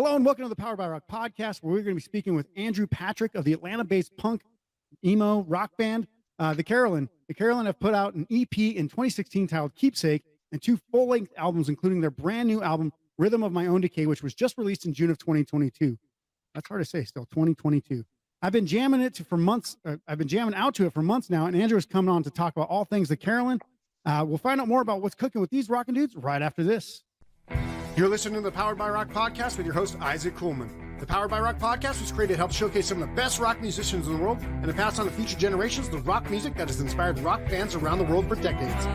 Hello and welcome to the Powered by Rock podcast, where we're going to be speaking with Andrew Patrick of the Atlanta-based punk emo rock band, the Carolyn. The Carolyn have put out an EP in 2016 titled Keepsake and two full-length albums, including their brand new album, Rhythm of My Own Decay, which was just released in June of 2022. That's hard to say still, 2022. I've been jamming out to it for months now, and Andrew has come on to talk about all things the Carolyn. We'll find out more about what's cooking with these rockin' dudes right after this. You're listening to the Powered by Rock podcast with your host, Isaac Kuhlman. The Powered by Rock podcast was created to help showcase some of the best rock musicians in the world and to pass on to future generations the rock music that has inspired rock fans around the world for decades.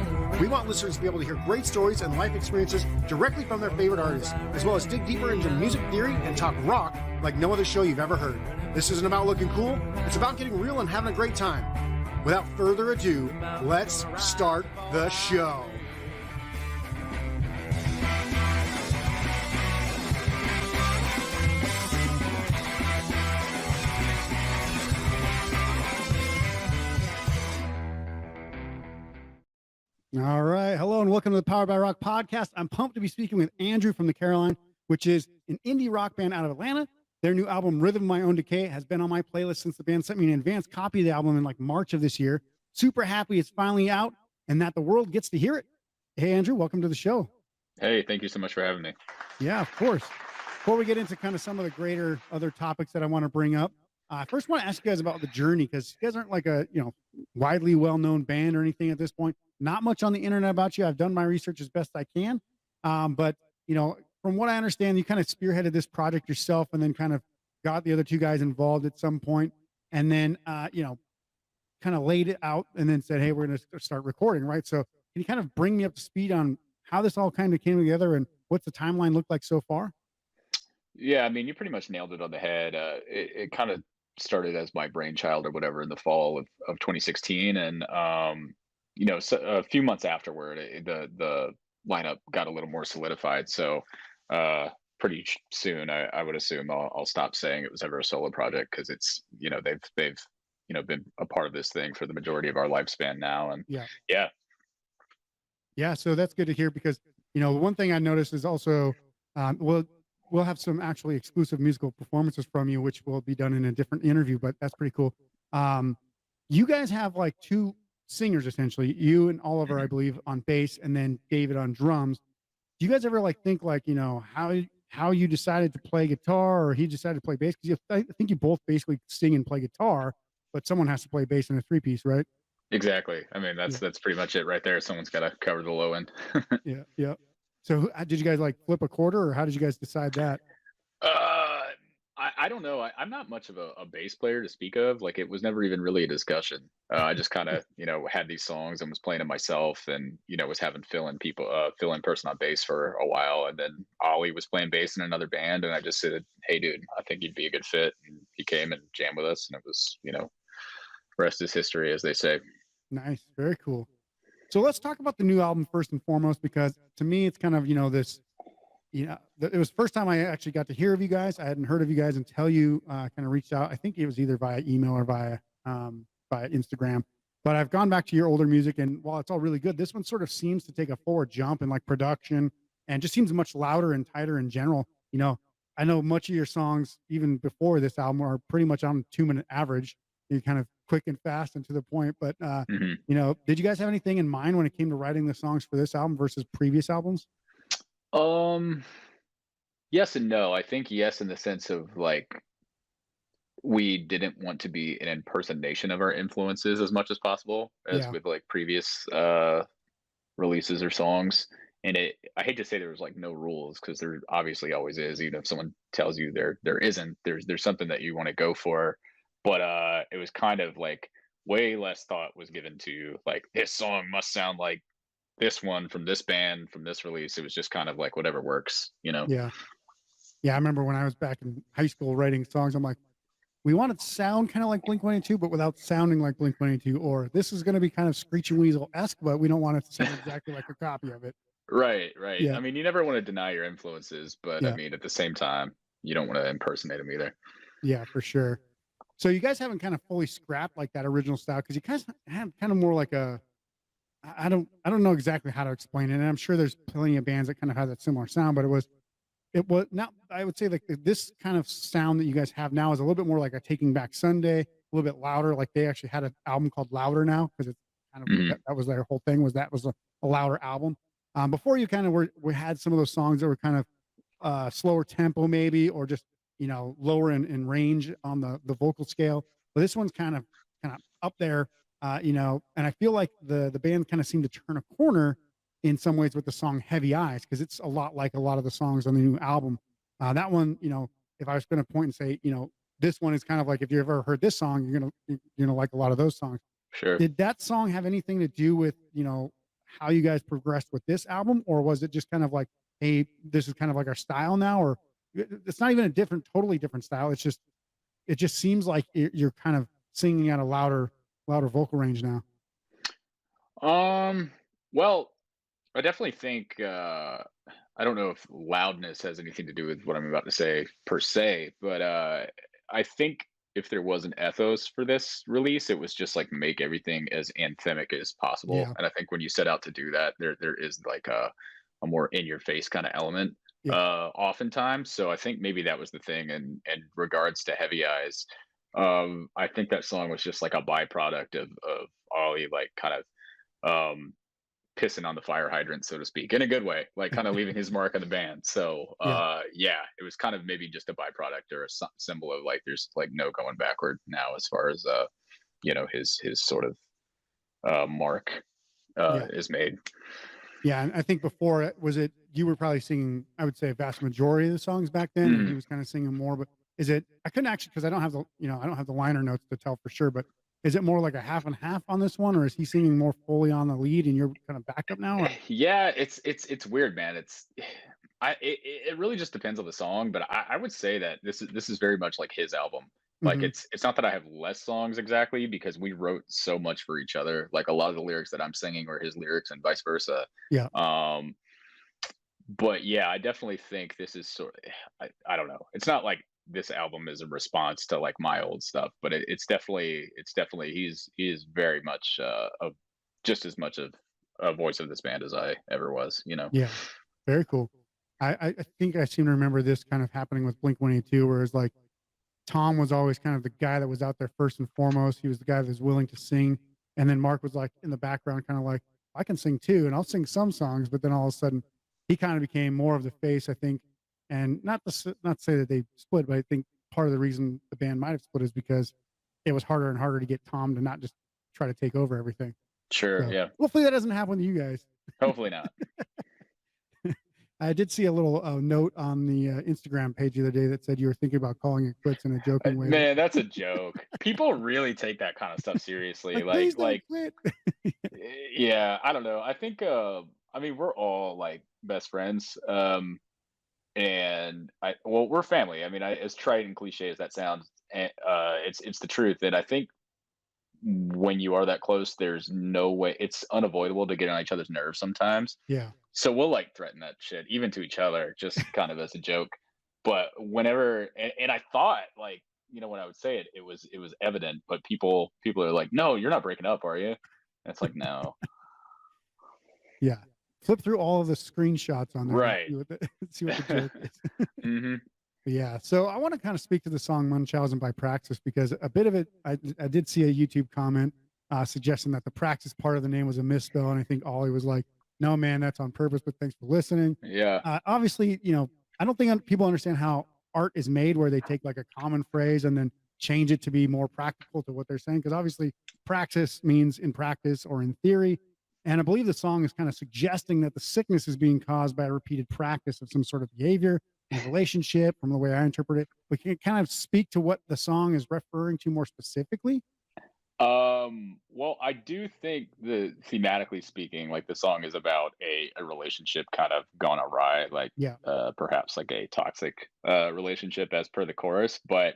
We want listeners to be able to hear great stories and life experiences directly from their favorite artists, as well as dig deeper into music theory and talk rock like no other show you've ever heard. This isn't about looking cool, it's about getting real and having a great time. Without further ado, let's start the show. All right. Hello and welcome to the Powered by Rock podcast. I'm pumped to be speaking with Andrew from the Carolyn, which is an indie rock band out of Atlanta. Their new album, Rhythm of My Own Decay, has been on my playlist since the band sent me an advanced copy of the album in like March of this year. Super happy it's finally out and that the world gets to hear it. Hey, Andrew, welcome to the show. Hey, thank you so much for having me. Yeah, of course. Before we get into kind of some of the greater other topics that I want to bring up, I first want to ask you guys about the journey, because you guys aren't like a widely well-known band or anything at this point. Not much on the internet about you. I've done my research as best I can, but from what I understand, you kind of spearheaded this project yourself, and then kind of got the other two guys involved at some point, and then kind of laid it out, and then said, "Hey, we're going to start recording." Right. So, can you kind of bring me up to speed on how this all kind of came together and what's the timeline look like so far? Yeah, I mean, you pretty much nailed it on the head. It kind of started as my brainchild or whatever in the fall of 2016, and so a few months afterward, the lineup got a little more solidified. So pretty soon, I would assume I'll stop saying it was ever a solo project, because it's they've been a part of this thing for the majority of our lifespan now, and yeah. So that's good to hear, because one thing I noticed is also we'll have some actually exclusive musical performances from you, which will be done in a different interview, but that's pretty cool. You guys have like two singers, essentially, you and Oliver, I believe, on bass, and then David on drums. Do you guys ever think how you decided to play guitar, or he decided to play bass? Because I think you both basically sing and play guitar, but someone has to play bass in a three-piece, right? Exactly. I mean, that's pretty much it right there. Someone's got to cover the low end. Yeah. So did you guys flip a quarter, or how did you guys decide that? I don't know. I'm not much of a bass player to speak of. Like, it was never even really a discussion. I just kind of, had these songs and was playing them myself, and, was having fill-in person on bass for a while. And then Ollie was playing bass in another band, and I just said, "Hey dude, I think you'd be a good fit." And he came and jammed with us, and it was, rest is history, as they say. Nice. Very cool. So let's talk about the new album first and foremost, because to me, it's kind of, this, it was the first time I actually got to hear of you guys. I hadn't heard of you guys until you kind of reached out. I think it was either via email or via Instagram, but I've gone back to your older music, and while it's all really good, this one sort of seems to take a forward jump in like production, and just seems much louder and tighter in general. I know much of your songs, even before this album, are pretty much on 2-minute average. You're kind of quick and fast and to the point, but did you guys have anything in mind when it came to writing the songs for this album versus previous albums? Yes and no. I think yes, in the sense of like, we didn't want to be an impersonation of our influences as much as possible, as with like previous releases or songs. And I hate to say there was like no rules, because there obviously always is. Even if someone tells you there isn't, there's something that you want to go for. But it was kind of like way less thought was given to like, this song must sound like this one from this band from this release. It was just kind of like whatever works. Yeah. I remember when I was back in high school writing songs, I'm like, we want it to sound kind of like Blink-182, but without sounding like Blink-182, or this is going to be kind of Screeching Weasel-esque, but we don't want it to sound exactly like a copy of it. Right. Yeah. I mean, you never want to deny your influences, but I mean, at the same time, you don't want to impersonate them either. Yeah, for sure. So you guys haven't kind of fully scrapped like that original style, because you guys have kind of more like I don't know exactly how to explain it, and I'm sure there's plenty of bands that kind of have that similar sound, but it was it was now, I would say like this kind of sound that you guys have now is a little bit more like a Taking Back Sunday, a little bit louder. Like they actually had an album called Louder now because it's kind of Mhm. that was their whole thing was a louder album. Before you kind of we had some of those songs that were kind of slower tempo maybe, or just lower in range on the vocal scale. But this one's kind of up there, and I feel like the band kind of seemed to turn a corner in some ways with the song Heavy Eyes, because it's a lot like a lot of the songs on the new album. That one, if I was going to point and say, this one is kind of like, if you ever heard this song, you're gonna like a lot of those songs. Sure. Did that song have anything to do with how you guys progressed with this album, or was it just kind of like, hey, this is kind of like our style now, or it's not even a totally different style. It just seems like you're kind of singing at a louder vocal range now. Well, I definitely think I don't know if loudness has anything to do with what I'm about to say per se, but I think if there was an ethos for this release, it was just like make everything as anthemic as possible. Yeah, And I think when you set out to do that, there is like a more in your face kind of element yeah, oftentimes. So I think maybe that was the thing in regards to Heavy Eyes. I think that song was just like a byproduct of Ollie like kind of pissing on the fire hydrant, so to speak, in a good way, like kind of leaving his mark on the band. So yeah, yeah, it was kind of maybe just a byproduct or a symbol of like there's like no going backward now as far as his sort of mark yeah. is made. Yeah, and I think before was it you were probably singing, I would say, a vast majority of the songs back then, and he Mhm. was kind of singing more. But is it? I couldn't actually, because I don't have the liner notes to tell for sure. But is it more like a half and half on this one, or is he singing more fully on the lead and you're kind of backup now? Or Yeah, it's weird, man. It really just depends on the song, but I would say that this is very much like his album. Like hmm it's not that I have less songs exactly because we wrote so much for each other. Like a lot of the lyrics that I'm singing are his lyrics and vice versa. yeah, Um, but yeah, I definitely think this is I don't know. It's not like this album is a response to like my old stuff, but it's definitely he is very much of just as much of a voice of this band as I ever was. yeah, very cool. I think I seem to remember this kind of happening with Blink 182, where it's like Tom was always kind of the guy that was out there first and foremost. He was the guy that was willing to sing. And then Mark was like in the background, kind of like, I can sing too, and I'll sing some songs. But then all of a sudden, he kind of became more of the face, I think. And not to say that they split, but I think part of the reason the band might have split is because it was harder and harder to get Tom to not just try to take over everything. Sure, So yeah. hopefully that doesn't happen to you guys. Hopefully not. I did see a little note on the Instagram page the other day that said you were thinking about calling it quits in a joking way. Man, that's a joke. People really take that kind of stuff seriously. Like, please don't Like quit. yeah, I don't know. I think I mean we're all like best friends. And we're family. I mean, as trite and cliche as that sounds, it's the truth. And I think when you are that close, there's no way it's unavoidable to get on each other's nerves sometimes. Yeah. So we'll like threaten that shit even to each other, just kind of as a joke. But whenever, and I thought like, when I would say it, it was evident. But people are like, no, you're not breaking up, are you? And it's like, no, Yeah. Flip through all of the screenshots on there and right. see what the joke is. Hmm. Yeah. So I want to kind of speak to the song Munchausen by Praxis, because a bit of it, I did see a YouTube comment suggesting that the Praxis part of the name was a misspell. And I think Ollie was like, no, man, that's on purpose, but thanks for listening. Yeah. Obviously, I don't think people understand how art is made, where they take like a common phrase and then change it to be more practical to what they're saying. Because obviously, praxis means in practice or in theory. And I believe the song is kind of suggesting that the sickness is being caused by a repeated practice of some sort of behavior in a relationship, from the way I interpret it. We can kind of speak to what the song is referring to more specifically. Well, I do think thematically speaking, like the song is about a relationship kind of gone awry, like Yeah. perhaps like a toxic relationship as per the chorus. But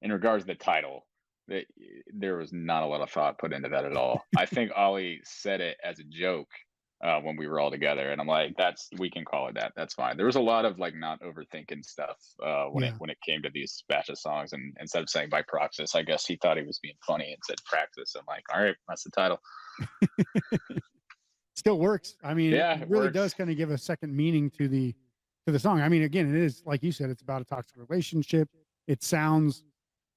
in regards to the title, that there was not a lot of thought put into that at all. I think Ollie said it as a joke when we were all together, and I'm like, we can call it that. That's fine. There was a lot of like not overthinking stuff when Yeah. it came to these batch of songs, and instead of saying by praxis, I guess he thought he was being funny and said practice. I'm like, all right, that's the title. Still works. I mean, Yeah, it it really works. does kind of give a second meaning to the to the song. I mean, again, it is like you said, it's about a toxic relationship. It sounds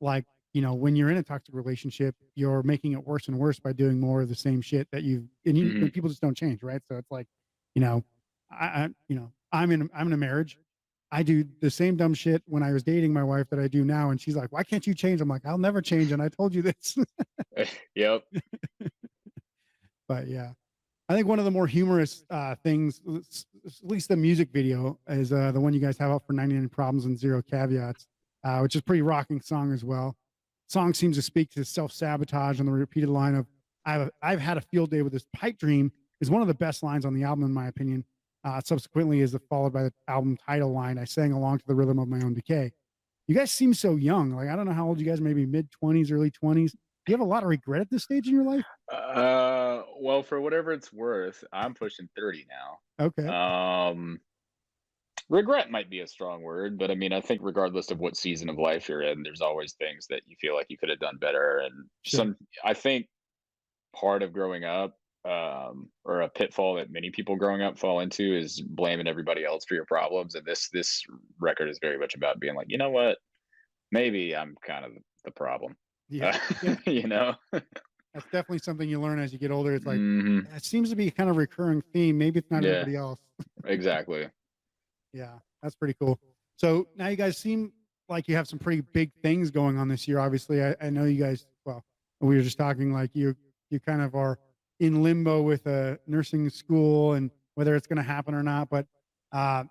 like, you know, when you're in a toxic relationship, you're making it worse and worse by doing more of the same shit that and people just don't change, right? So it's like, you know, I'm in a marriage. I do the same dumb shit when I was dating my wife that I do now, and she's like, "Why can't you change?" I'm like, "I'll never change," and I told you this. Yep. But yeah, I think one of the more humorous things, at least the music video, is the one you guys have up for 99 Problems and Zero Caveats, which is a pretty rocking song as well. Song seems to speak to self-sabotage, and the repeated line of I've had a field day with this pipe dream is one of the best lines on the album, in my opinion. Subsequently is followed by the album title line, I sang along to the rhythm of my own decay. You guys seem so young. Like, I don't know how old you guys, maybe mid-20s, early 20s. Do you have a lot of regret at this stage in your life? Well, for whatever it's worth, I'm pushing 30 now. Okay. Regret might be a strong word, but I mean, I think regardless of what season of life you're in, there's always things that you feel like you could have done better. And Sure. I think part of growing up, or a pitfall that many people growing up fall into, is blaming everybody else for your problems. And this record is very much about being like, you know what, maybe I'm kind of the problem. Yeah. You know, That's definitely something you learn as you get older. It's like, Mhm. it seems to be kind of a recurring theme. Maybe it's not Yeah. everybody else. Exactly. Yeah, that's pretty cool. So now you guys seem like you have some pretty big things going on this year. Obviously, I know you guys, well, we were just talking like you kind of are in limbo with a nursing school and whether it's going to happen or not. But,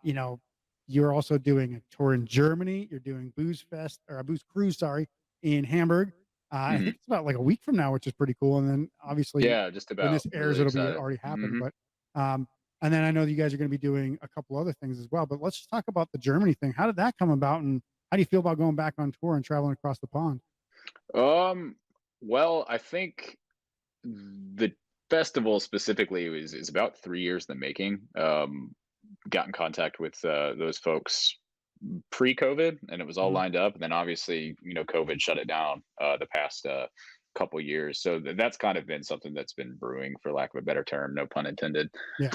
you know, you're also doing a tour in Germany. You're doing Booze Fest or a Booze Cruise, sorry, in Hamburg. I think it's about like a week from now, which is pretty cool. And then obviously Yeah, just when about. this airs, Really it'll be excited. already happened. Mhm. But, and then I know that you guys are going to be doing a couple other things as well. But let's just talk about the Germany thing. How did that come about, and how do you feel about going back on tour and traveling across the pond? Well, I think the festival specifically is about 3 years in the making. Got in contact with those folks pre-COVID, and it was all Mhm. lined up. And then obviously, COVID shut it down the past couple years. So that's kind of been something that's been brewing, for lack of a better term, no pun intended. Yeah,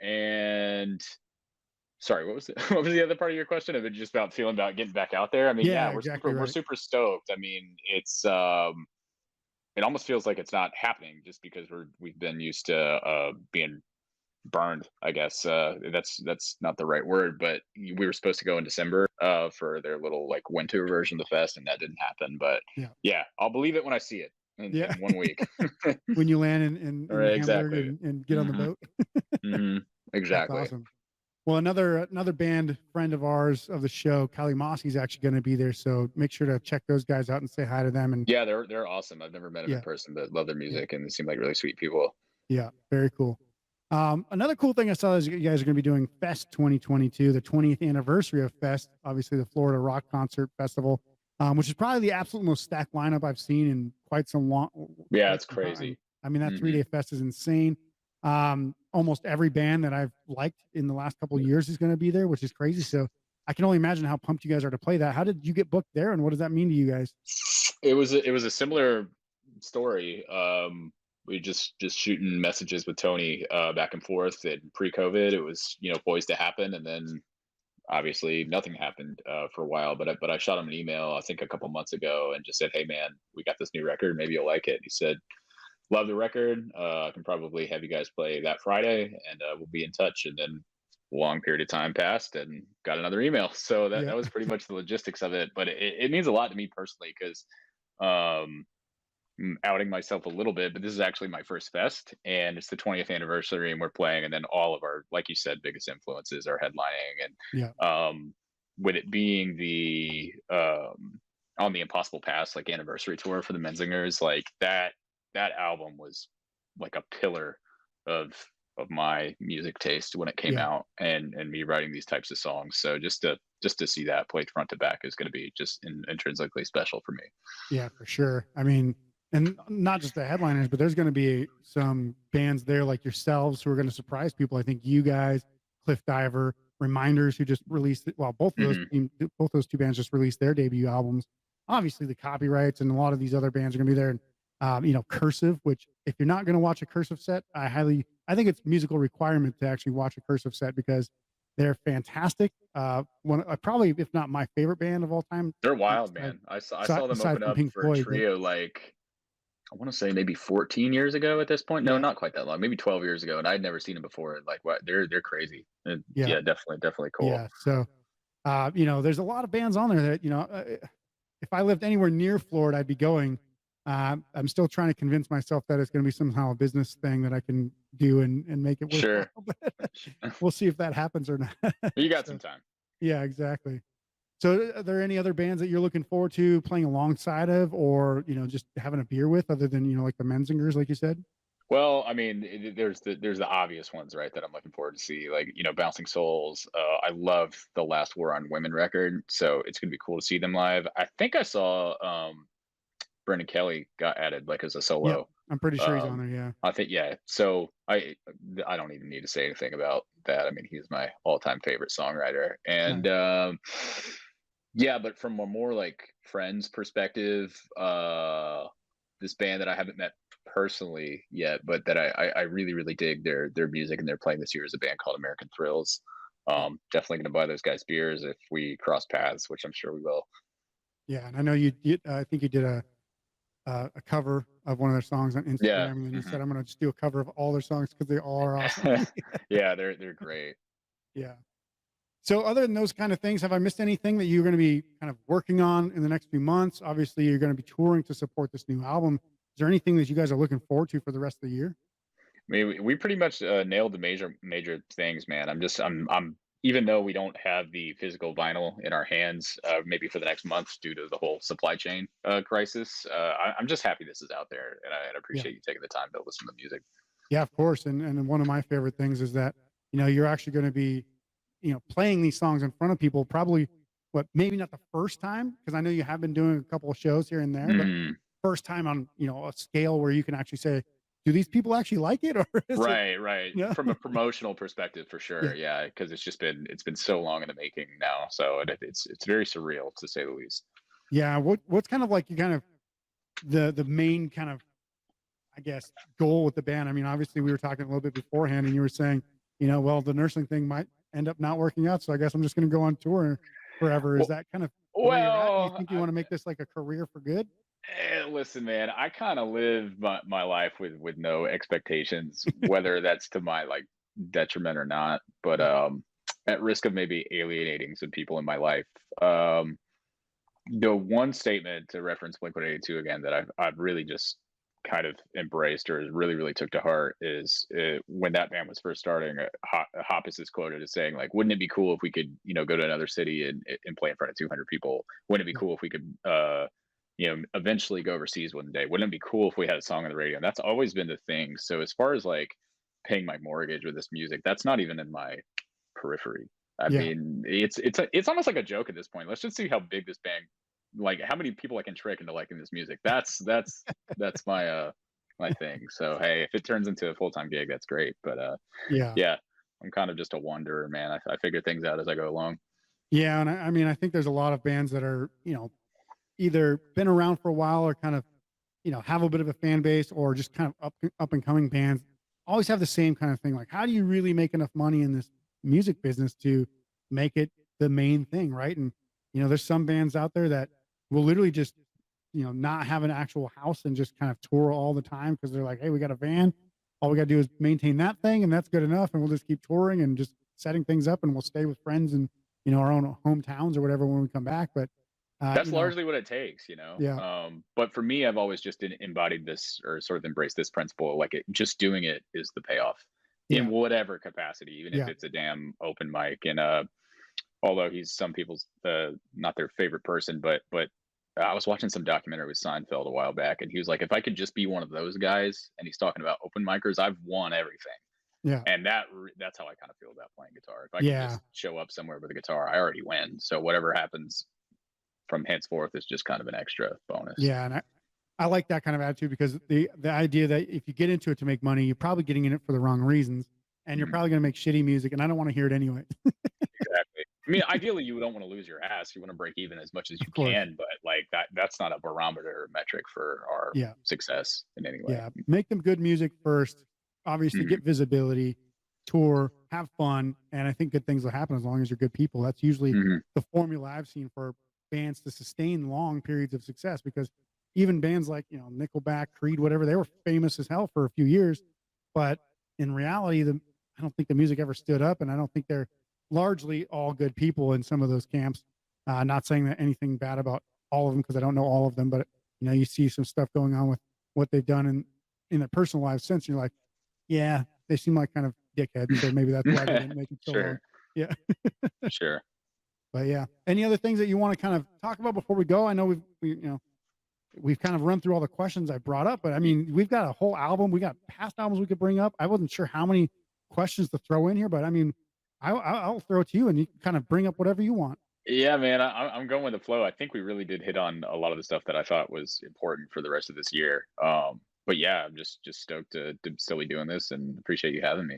And sorry, what was what was the other part of your question? Of it just about feeling about getting back out there? I mean, yeah, yeah, exactly we're right. super stoked. I mean, it almost feels like it's not happening just because we've been used to being burned, I guess. That's not the right word, but we were supposed to go in December for their little like winter version of the fest, and that didn't happen. But Yeah, yeah, I'll believe it when I see it yeah. in 1 week. When you land in Right, Hamburg exactly. and get on the Hmm. boat. Hmm. That's Exactly. awesome. Well, another band friend of ours of the show, Kali Mossie's actually going to be there. So make sure to check those guys out and say hi to them. And Yeah, they're awesome. I've never met them in yeah, person, but love their yeah, music and they seem like really sweet people. yeah, very cool. Another cool thing I saw is you guys are going to be doing Fest 2022, the 20th anniversary of Fest, obviously the Florida Rock Concert Festival, which is probably the absolute most stacked lineup I've seen in quite some Yeah, quite it's some time. crazy. I mean, that Hmm. 3-day fest is insane. Almost every band that I've liked in the last couple of years is going to be there, which is crazy. So I can only imagine how pumped you guys are to play that. How did you get booked there, and what does that mean to you guys? It was a similar story. We just shooting messages with Tony back and forth. And pre-COVID, it was poised to happen, and then obviously nothing happened for a while. But I shot him an email I think a couple months ago and just said, "Hey man, we got this new record. Maybe you'll like it." He said, "Love the record. I can probably have you guys play that Friday, and we'll be in touch." And then a long period of time passed, and got another email. So that Yeah, was pretty much the logistics of it. But it means a lot to me personally because um, I'm outing myself a little bit, but this is actually my first fest, and it's the 20th anniversary, and we're playing. And then all of our, like you said, biggest influences are headlining, yeah, and with it being the on the Impossible Pass like anniversary tour for the Menzingers, like that album was like a pillar of my music taste when it came yeah. out, and me writing these types of songs. So just to see that played front to back is going to be just intrinsically special for me. Yeah, for sure. I mean, and not just the headliners, but there's going to be some bands there like yourselves who are going to surprise people. I think you guys, Cliff Diver, Reminders, who just released it. Well, Hmm. both those two bands just released their debut albums. Obviously, the Copyrights and a lot of these other bands are going to be there. And Cursive, which if you're not going to watch a Cursive set, I think it's musical requirement to actually watch a Cursive set because They're fantastic. Probably, if not my favorite band of all time. They're wild, Aside, man. I saw them aside open from up Pink for a Floyd, but trio like I want to say maybe 14 years ago at this point. No, yeah, not quite that long. Maybe 12 years ago, and I'd never seen them before. Like, what? They're crazy. And yeah, yeah, definitely cool. yeah. So, there's a lot of bands on there that, if I lived anywhere near Florida, I'd be going. I'm still trying to convince myself that it's going to be somehow a business thing that I can do and make it worthwhile. Sure. But we'll see if that happens or not. You got So, some time. yeah, exactly. So, are there any other bands that you're looking forward to playing alongside of, or just having a beer with, other than like the Menzingers, like you said? Well, I mean, there's the obvious ones, right, that I'm looking forward to see, like Bouncing Souls. I love the Last War on Women record, so it's gonna be cool to see them live. I think I saw Brendan Kelly got added like as a Yep, solo. I'm pretty sure he's on there. Yeah, I think yeah. So I don't even need to say anything about that. I mean, he's my all-time favorite songwriter, and yeah. But from a more like friends perspective, this band that I haven't met personally yet, but that I really dig their music, and they're playing this year is a band called American Thrills. Definitely gonna buy those guys beers if we cross paths, which I'm sure we will. yeah. And I know I think you did a cover of one of their songs on Instagram, Yeah. and then you said, "I'm going to just do a cover of all their songs because they all are awesome." Yeah, they're great. Yeah. So, other than those kind of things, have I missed anything that you're going to be kind of working on in the next few months? Obviously, you're going to be touring to support this new album. Is there anything that you guys are looking forward to for the rest of the year? I mean, we pretty much nailed the major things, man. I'm even though we don't have the physical vinyl in our hands, maybe for the next month due to the whole supply chain crisis. I'm just happy this is out there, and I Yeah. appreciate you taking the time to listen to the music. Yeah, of course. And one of my favorite things is that, you're actually going to be, playing these songs in front of people, probably maybe not the first time, because I know you have been doing a couple of shows here and there, but Mm, first time on, a scale where you can actually say, do these people actually like it? Or is it, right. yeah, From a promotional perspective, for yeah, sure. Yeah, because it's been so long in the making now, so it's very surreal to say the least. yeah. What's kind of like you kind of the main kind of, I guess, goal with the band? I mean, obviously we were talking a little bit beforehand and you were saying, well, the nursing thing might end up not working out. So I guess I'm just going to go on tour forever. Is Well, that kind of where you're at? Do you well, think you want to make this like a career for good? Listen, man, I kind of live my life with no expectations, whether that's to my like detriment or not. But Yeah. at risk of maybe alienating some people in my life, um, the one statement to reference Blink-182 again that I've really just kind of embraced or really took to heart is when that band was first starting. Hoppus is quoted as saying like, "Wouldn't it be cool if we could go to another city and play in front of 200 people? Wouldn't it be Yeah. cool if we could eventually go overseas one day? Wouldn't it be cool if we had a song on the radio?" And that's always been the thing. So as far as like paying my mortgage with this music, that's not even in my periphery. I Yeah. mean, it's almost like a joke at this point. Let's just see how big this band, like how many people I can trick into liking this music. That's my thing. So hey, if it turns into a full-time gig, that's great. But Yeah. yeah, I'm kind of just a wanderer, man. I figure things out as I go along. Yeah. And I mean, I think there's a lot of bands that are, either been around for a while or kind of, have a bit of a fan base, or just kind of up and coming bands always have the same kind of thing. Like, how do you really make enough money in this music business to make it the main thing? Right. And, there's some bands out there that will literally just, not have an actual house and just kind of tour all the time because they're like, hey, we got a van. All we got to do is maintain that thing and that's good enough. And we'll just keep touring and just setting things up, and we'll stay with friends and, our own hometowns or whatever when we come back. But, That's largely what it takes, you know. yeah, But for me, I've always just embodied this, or sort of embraced this principle. Like just doing it is the payoff yeah, in whatever capacity, even if yeah, it's a damn open mic. And although he's some people's not their favorite person, but I was watching some documentary with Seinfeld a while back, and he was like, if I could just be one of those guys, and he's talking about open micers, I've won everything. yeah, And that's how I kind of feel about playing guitar. If I can yeah, just show up somewhere with a guitar, I already win. So whatever happens from henceforth is just kind of an extra bonus. yeah. And I like that kind of attitude, because the idea that if you get into it to make money, you're probably getting in it for the wrong reasons, and you're Mhm. probably going to make shitty music, and I don't want to hear it anyway. Exactly. I mean, ideally, you don't want to lose your ass. You want to break even as much as you Of course. can, but like that's not a barometer or metric for our Yeah. success in any way. Yeah. Make them good music first. Obviously, Mhm. get visibility. tour, have fun, and I think good things will happen as long as you're good people. That's usually the formula I've seen for bands to sustain long periods of success, because even bands like, you know, Nickelback, Creed, whatever, they were famous as hell for a few years, but in reality, I don't think the music ever stood up, and I don't think they're largely all good people in some of those camps. Not saying that anything bad about all of them, because I don't know all of them, but you know, you see some stuff going on with what they've done in their personal lives since, and you're like, yeah, they seem like kind of dickheads, so maybe that's why they didn't make it so long. Yeah. Sure. But yeah, any other things that you want to kind of talk about before we go? I know we've kind of run through all the questions I brought up, but I mean, we've got a whole album. We got past albums we could bring up. I wasn't sure how many questions to throw in here, but I mean, I'll throw it to you, and you can kind of bring up whatever you want. Yeah, man, I'm going with the flow. I think we really did hit on a lot of the stuff that I thought was important for the rest of this year. But yeah, I'm just stoked to still be doing this, and appreciate you having me.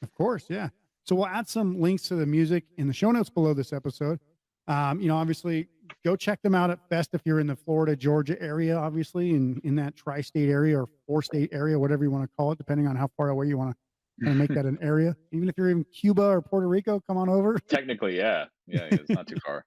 Of course, yeah. So we'll add some links to the music in the show notes below this episode. You know, obviously, go check them out at Fest if you're in the Florida, Georgia area, obviously, in that tri-state area or four-state area, whatever you want to call it, depending on how far away you want to kind of make that an area. Even if you're in Cuba or Puerto Rico, come on over. Technically, yeah, it's not too far.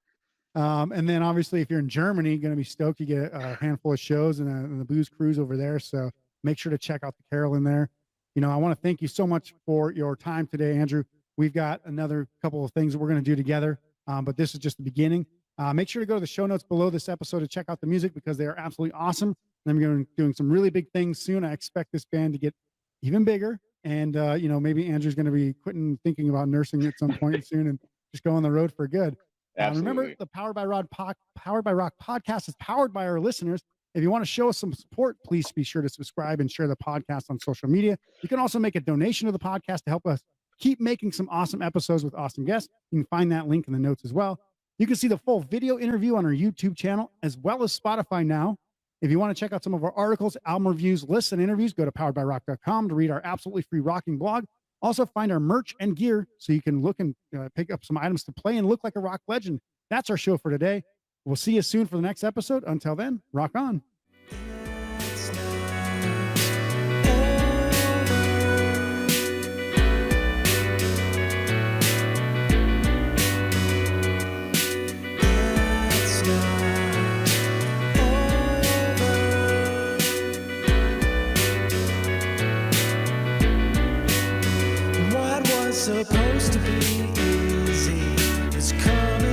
And then obviously, if you're in Germany, going to be stoked to get a handful of shows and the booze cruise over there. So make sure to check out the Carolyn there. You know, I want to thank you so much for your time today, Andrew. We've got another couple of things that we're going to do together, but this is just the beginning. Make sure to go to the show notes below this episode to check out the music, because they are absolutely awesome. I'm going to be doing some really big things soon. I expect this band to get even bigger. And, you know, maybe Andrew's going to be quitting thinking about nursing at some point soon and just go on the road for good. Remember, the Powered by Rock podcast is powered by our listeners. If you want to show us some support, please be sure to subscribe and share the podcast on social media. You can also make a donation to the podcast to help us keep making some awesome episodes with awesome guests. You can find that link in the notes as well. You can see the full video interview on our YouTube channel, as well as Spotify now. If you want to check out some of our articles, album reviews, lists, and interviews, go to poweredbyrock.com to read our absolutely free rocking blog. Also find our merch and gear so you can look and pick up some items to play and look like a rock legend. That's our show for today. We'll see you soon for the next episode. Until then, rock on. Supposed to be easy, it's coming.